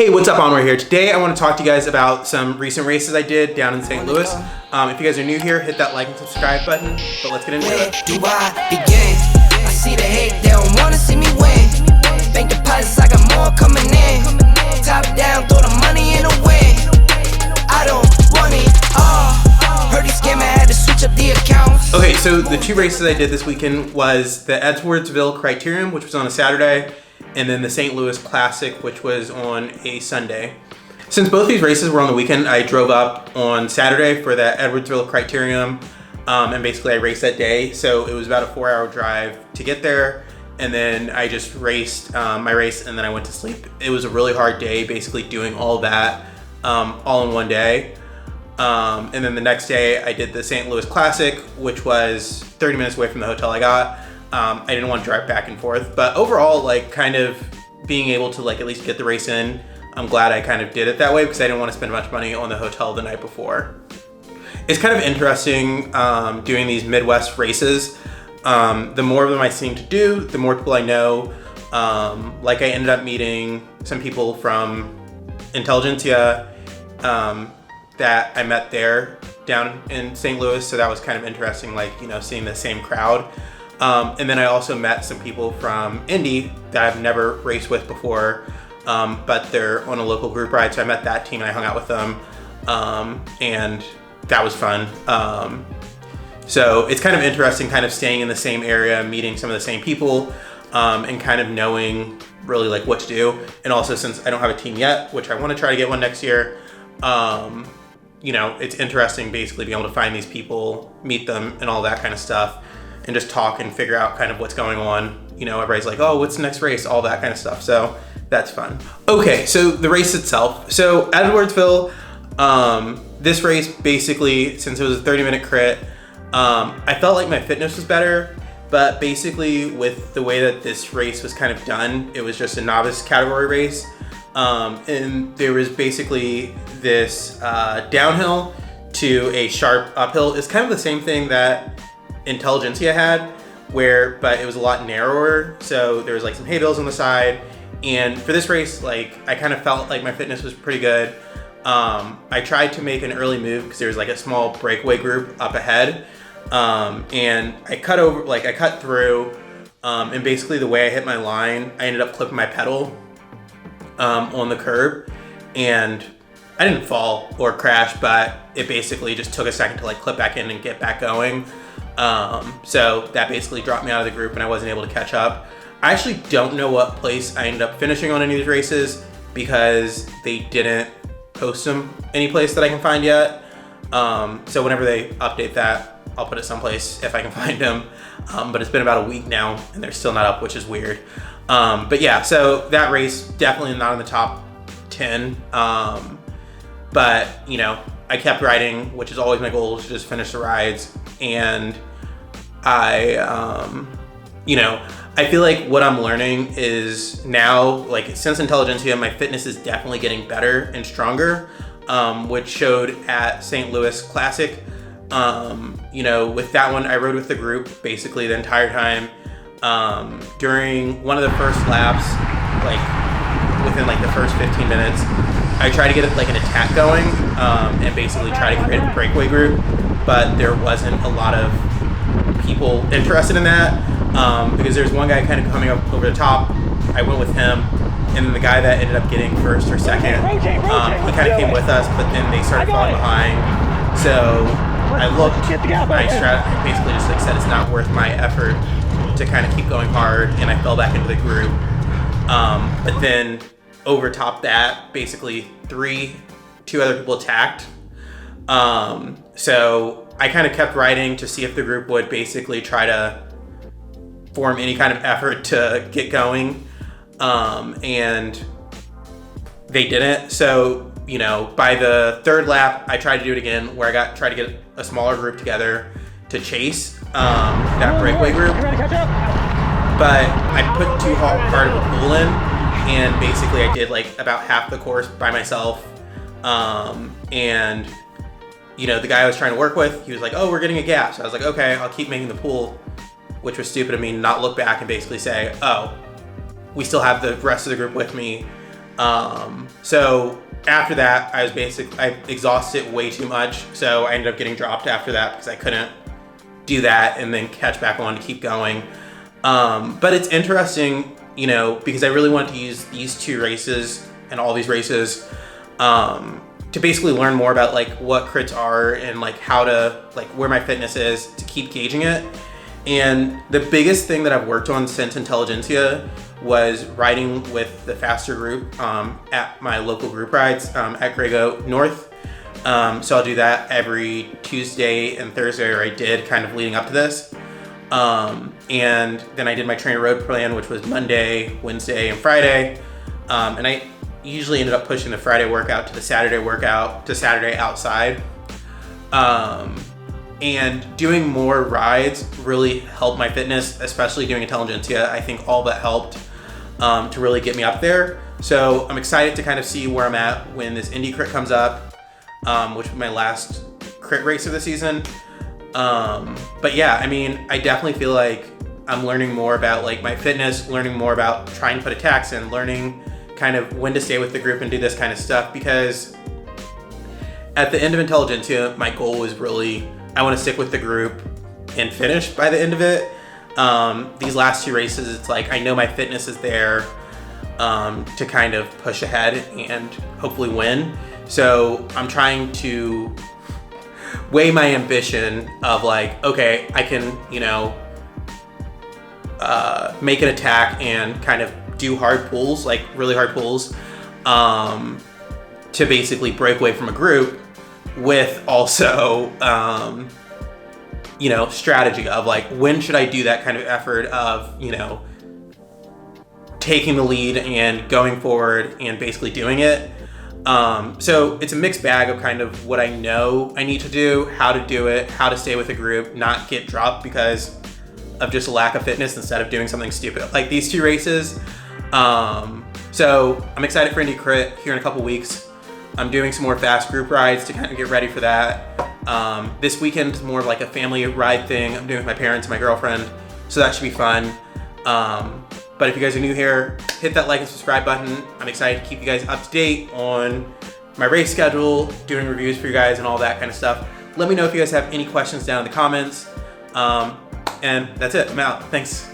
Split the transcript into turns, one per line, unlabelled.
Hey, what's up, Onward here. Today I want to talk to you guys about some recent races I did down in St. Louis. If you guys are new here, hit that like and subscribe button, but let's get into it.
Do I begin? I see the hate, they don't want to see me win. Bank deposits, I got more coming in. Top down, throw the money in the wind. I don't want it all. Heard he scammer, had to switch up the accounts.
Okay, so the two races I did this weekend was the Edwardsville Criterium, which was on a Saturday, and then the St. Louis Classic, which was on a Sunday. Since both these races were on the weekend, I drove up on Saturday for the Edwardsville Criterium, and basically I raced that day. So it was about a 4-hour drive to get there, and then I just raced my race, and then I went to sleep. It was a really hard day, basically doing all that all in one day. And then the next day I did the St. Louis Classic, which was 30 minutes away from the hotel I got. I didn't want to drive back and forth, but overall, like, kind of being able to like at least get the race in, I'm glad I kind of did it that way because I didn't want to spend much money on the hotel the night before. It's kind of interesting doing these Midwest races. The more of them I seem to do, the more people I know. Like I ended up meeting some people from Intelligentsia that I met there down in St. Louis, so that was kind of interesting, like, you know, seeing the same crowd. And then I also met some people from Indy that I've never raced with before, but they're on a local group ride, so I met that team and I hung out with them, and that was fun. So it's kind of interesting kind of staying in the same area, meeting some of the same people, and kind of knowing really like what to do. And also, since I don't have a team yet, which I want to try to get one next year, you know, it's interesting basically being able to find these people, meet them and all that kind of stuff, and just talk and figure out kind of what's going on. You know, everybody's like, oh, what's the next race? All that kind of stuff. So that's fun. Okay, so the race itself. So Edwardsville, this race basically, since it was a 30-minute crit, I felt like my fitness was better, but basically with the way that this race was kind of done, it was just a novice category race. And there was basically this downhill to a sharp uphill. It's kind of the same thing that Intelligentsia had, but it was a lot narrower. So there was like some hay bales on the side. And for this race, like, I kind of felt like my fitness was pretty good. I tried to make an early move because there was like a small breakaway group up ahead. And I cut through, and basically the way I hit my line, I ended up clipping my pedal on the curb, and I didn't fall or crash, but it basically just took a second to like clip back in and get back going. So that basically dropped me out of the group and I wasn't able to catch up. I actually don't know what place I ended up finishing on any of these races because they didn't post them any place that I can find yet. So whenever they update that, I'll put it someplace if I can find them. But it's been about a week now and they're still not up, which is weird. But yeah, so that race definitely not in the top 10. But you know, I kept riding, which is always my goal, is to just finish the rides. And you know, I feel like what I'm learning is now, like, since Intelligentsia, my fitness is definitely getting better and stronger, which showed at St. Louis Classic. You know, with that one, I rode with the group basically the entire time. During one of the first laps, like within like the first 15 minutes, I tried to get like an attack going, and basically try to create a breakaway group, but there wasn't a lot of people interested in that, because there's one guy kind of coming up over the top. I went with him, and then the guy that ended up getting first or second, he kind of came with us, but then they started falling behind. So I looked, I basically just like said it's not worth my effort to kind of keep going hard, and I fell back into the group. But then over top that, basically two other people attacked. So I kind of kept riding to see if the group would basically try to form any kind of effort to get going. And they didn't. So, you know, by the third lap, I tried to do it again where I tried to get a smaller group together to chase that breakaway group. But I put too hard of a pull in, and basically I did like about half the course by myself. And you know, the guy I was trying to work with, he was like, oh, we're getting a gap. So I was like, okay, I'll keep making the pool, which was stupid of me, not look back and basically say, oh, we still have the rest of the group with me. So after that, I exhausted way too much. So I ended up getting dropped after that because I couldn't do that and then catch back on to keep going. But it's interesting, because I really wanted to use these 2 races and all these races to basically learn more about like what crits are and like how to like where my fitness is to keep gauging it. And the biggest thing that I've worked on since Intelligentsia was riding with the faster group at my local group rides at Grego North. So I'll do that every Tuesday and Thursday, or I did kind of leading up to this. And then I did my trainer road plan, which was Monday, Wednesday, and Friday. And I usually ended up pushing the Friday workout to the Saturday workout to Saturday outside. And doing more rides really helped my fitness, especially doing Intelligentsia. I think all that helped to really get me up there. So I'm excited to kind of see where I'm at when this Indy crit comes up, which was my last crit race of the season. But yeah, I mean, I definitely feel like I'm learning more about like my fitness, learning more about trying to put attacks in, learning kind of when to stay with the group and do this kind of stuff, because at the end of Intelligentsia, my goal was really, I want to stick with the group and finish by the end of it. These last 2 races, it's like, I know my fitness is there to kind of push ahead and hopefully win. So I'm trying to weigh my ambition of like, okay, I can, make an attack and kind of do hard pulls, like really hard pulls, to basically break away from a group with also, strategy of like, when should I do that kind of effort of, taking the lead and going forward and basically doing it. So it's a mixed bag of kind of what I know I need to do, how to do it, how to stay with a group, not get dropped because of just a lack of fitness instead of doing something stupid like these 2 races. So I'm excited for Indy Crit here in a couple weeks. I'm doing some more fast group rides to kind of get ready for that. This weekend is more of like a family ride thing I'm doing with my parents and my girlfriend, so that should be fun. But if you guys are new here, hit that like and subscribe button. I'm excited to keep you guys up to date on my race schedule, doing reviews for you guys and all that kind of stuff. Let me know if you guys have any questions down in the comments. And that's it. I'm out. Thanks.